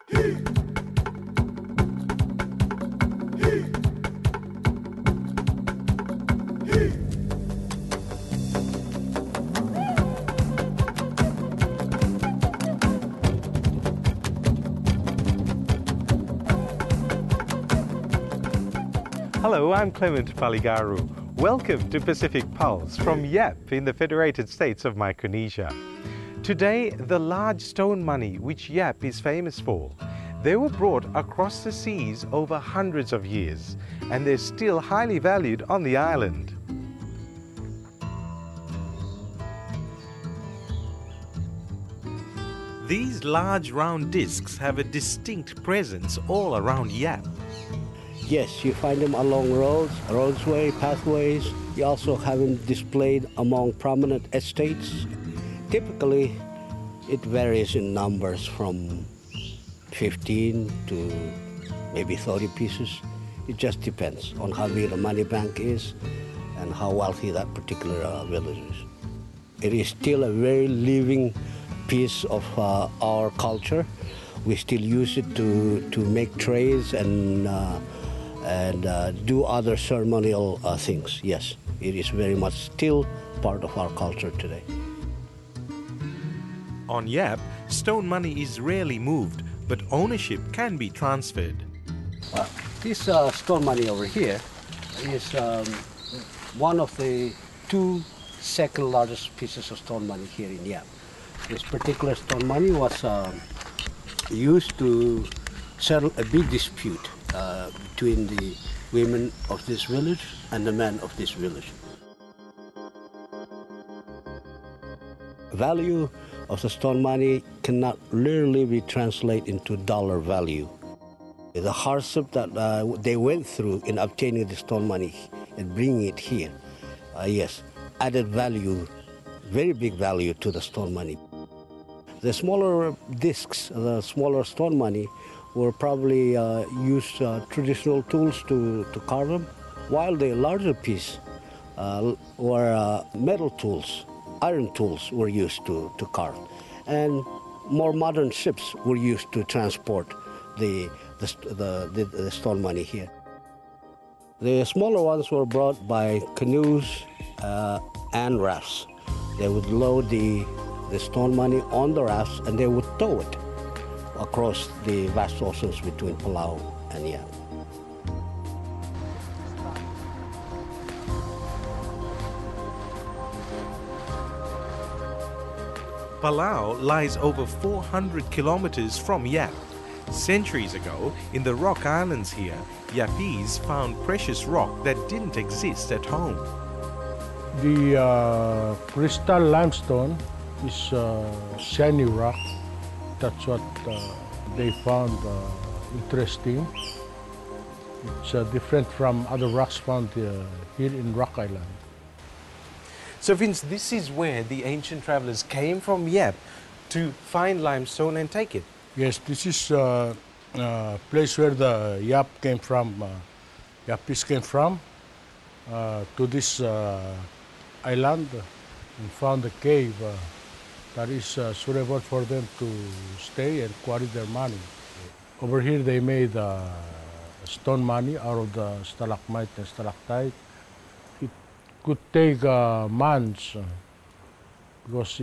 Hello, I'm Clement. Welcome to Pacific Pulse from Yap in the Federated States of Micronesia. Today, the large stone money which Yap is famous for. They were brought across the seas over hundreds of years, and they're still highly valued on the island. These large round discs have a distinct presence all around Yap. Yes, you find them along roadway, pathways. You also have them displayed among prominent estates. Typically, it varies in numbers from 15 to maybe 30 pieces. It just depends on how big the money bank is and how wealthy that particular village is. It is still a very living piece of our culture. We still use it to make trays and do other ceremonial things. Yes, it is very much still part of our culture today. On Yap, stone money is rarely moved, but ownership can be transferred. This stone money over here is one of the two second largest pieces of stone money here in Yap. This particular stone money was used to settle a big dispute between the women of this village and the men of this village. Value of the stone money cannot literally be translated into dollar value. The hardship that they went through in obtaining the stone money and bringing it here, yes, added value, very big value to the stone money. The smaller discs, the smaller stone money, were probably used traditional tools to carve them, while the larger piece were metal tools, iron tools were used to carve. And more modern ships were used to transport the stone money here. The smaller ones were brought by canoes and rafts. They would load the stone money on the rafts and they would tow it across the vast oceans between Palau and Yap. Palau lies over 400 kilometers from Yap. Centuries ago, in the rock islands here, Yapese found precious rock that didn't exist at home. The crystal limestone is shiny rock. That's what they found interesting. It's different from other rocks found here in Rock Island. So Vince, this is where the ancient travelers came from Yap to find limestone and take it? Yes, this is a place where the Yap came from, Yapese came from, to this island and found a cave that is suitable for them to stay and quarry their money. Over here they made stone money out of the stalagmite and stalactite. It could take months because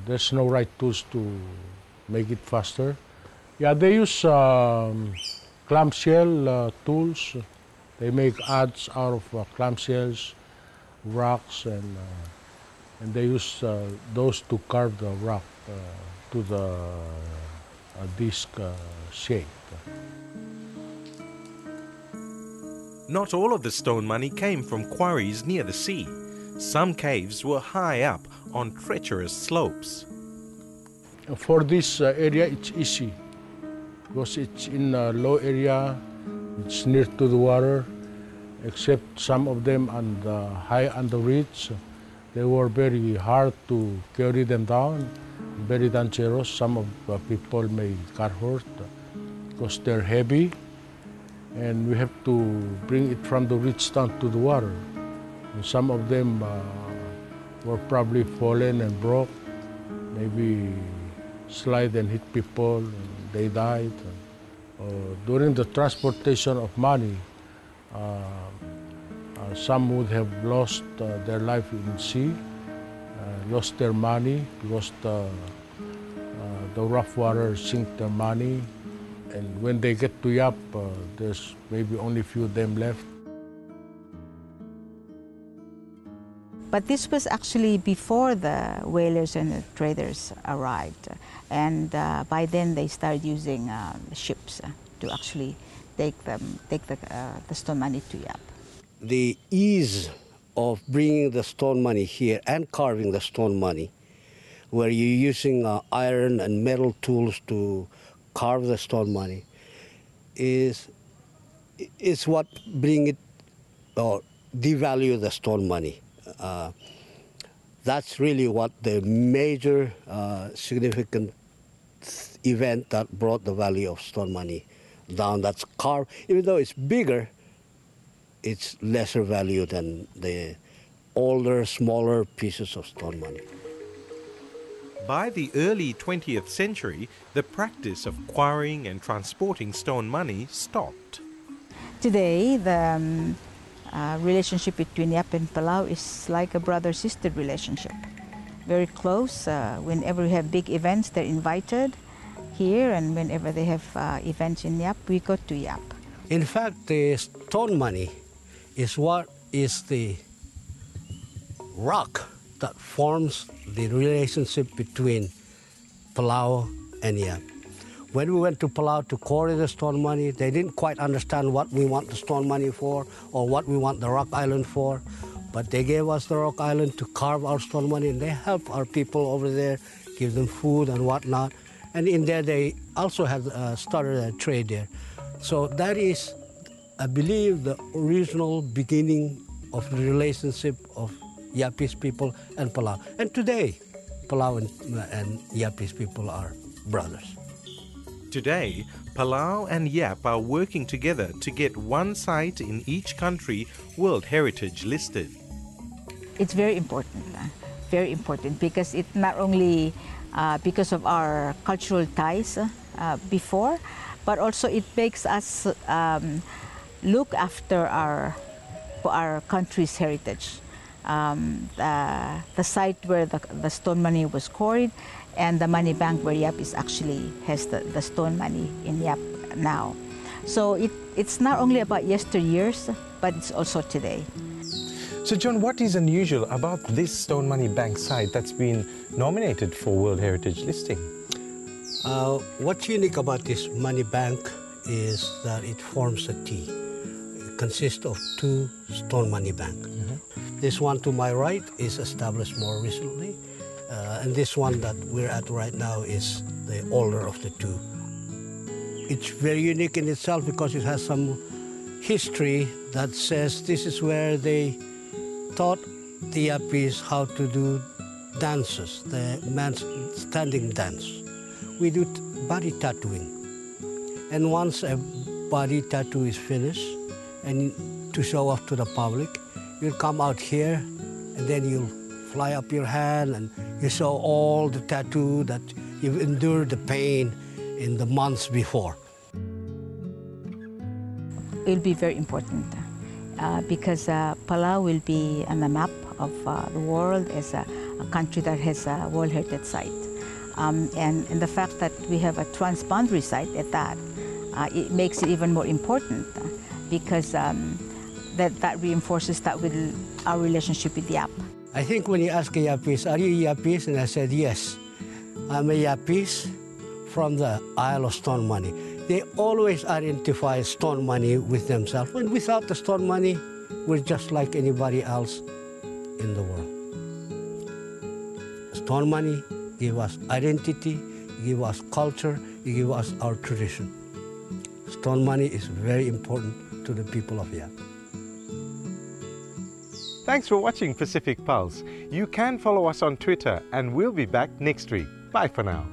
there's no right tools to make it faster. Yeah, they use clamshell tools. They make adze out of clamshells, rocks, and they use those to carve the rock to the disc shape. Not all of the stone money came from quarries near the sea. Some caves were high up on treacherous slopes. For this area, it's easy because it's in a low area, it's near to the water, except some of them high on the ridge. They were very hard to carry them down, very dangerous. Some of people may get hurt because they're heavy, and we have to bring it from the ridge down to the water. And some of them were probably fallen and broke. Maybe slide and hit people, they died. During the transportation of money, some would have lost their life in sea, lost their money because the rough water sink their money. And when they get to Yap, there's maybe only few of them left. But this was actually before the whalers and the traders arrived. And by then they started using ships to actually take the stone money to Yap. The ease of bringing the stone money here and carving the stone money, where you're using iron and metal tools to carve the stone money, is what bring it or devalue the stone money. That's really what the major significant event that brought the value of stone money down. That's carved, even though it's bigger, it's lesser value than the older, smaller pieces of stone money. By the early 20th century, the practice of quarrying and transporting stone money stopped. Today, the relationship between Yap and Palau is like a brother-sister relationship. Very close. Whenever we have big events, they're invited here, and whenever they have events in Yap, we go to Yap. In fact, the stone money is what is the rock that forms the relationship between Palau and Yap. When we went to Palau to quarry the stone money, they didn't quite understand what we want the stone money for or what we want the rock island for, but they gave us the rock island to carve our stone money, and they helped our people over there, give them food and whatnot. And in there they also had started a trade there. So that is, I believe, the original beginning of the relationship of Yapese people and Palau. And today, Palau and Yapese people are brothers. Today, Palau and Yap are working together to get one site in each country World Heritage listed. It's very important because it not only because of our cultural ties before, but also it makes us look after our country's heritage. The site where the stone money was quarried, and the money bank where Yap is actually has the stone money in Yap now. So it's not only about yesteryears, but it's also today. So John, what is unusual about this stone money bank site that's been nominated for World Heritage listing? What's unique about this money bank is that it forms a T. It consists of two stone money banks. Mm-hmm. This one to my right is established more recently, and this one that we're at right now is the older of the two. It's very unique in itself because it has some history that says this is where they taught the Yapese how to do dances, the man's standing dance. We do body tattooing. And once a body tattoo is finished, and to show off to the public, you'll come out here and then you'll fly up your hand and you show all the tattoo that you've endured the pain in the months before. It will be very important because Palau will be on the map of the world as a country that has a World Heritage Site. And the fact that we have a transboundary site at that, it makes it even more important because that reinforces that with our relationship with Yap. I think when you ask a Yapese, are you Yapese? And I said, yes, I'm a Yapese from the Isle of Stone Money. They always identify stone money with themselves. And without the stone money, we're just like anybody else in the world. Stone money give us identity, give us culture, give us our tradition. Stone money is very important to the people of Yap. Thanks for watching Pacific Pulse. You can follow us on Twitter, and we'll be back next week. Bye for now.